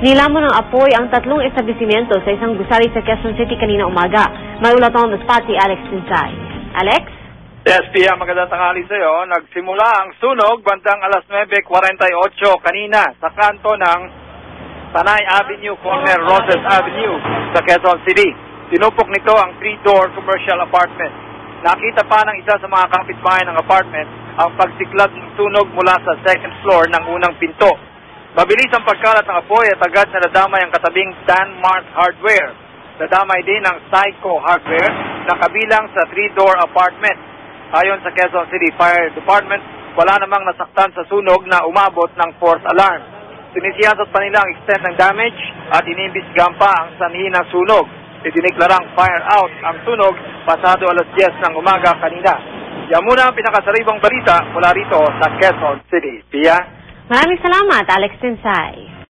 Nilamon ng apoy ang tatlong establishmento sa isang gusali sa Quezon City kanina umaga. May ulat on the spot si Alex Tinsay. Alex? Yes, Pia, magandang tanghali sa iyo. Nagsimula ang sunog bandang alas 9:48 kanina sa kanto ng Tanay Avenue, corner Roses Avenue sa Quezon City. Tinupok nito ang 3-door commercial apartment. Nakita pa ng isa sa mga kapitbahay ng apartment ang pagsiklab ng sunog mula sa second floor ng unang pinto. Mabilis ang pagkalat ng apoy at agad na nadamay ang katabing Danmark Hardware. Nadamay din ang Psycho Hardware na kabilang sa 3-door apartment. Ayon sa Quezon City Fire Department, wala namang nasaktan sa sunog na umabot ng force alarm. Sinisiyasat pa nila ang extent ng damage at inimbestigahan pa ang sanhi ng sunog. Idiniklarang fire out ang sunog pasado alas 10 ng umaga kanina. Yan muna ang pinakasaribang balita mula rito sa Quezon City. Pia? Maraming salamat, Alex Tinsay.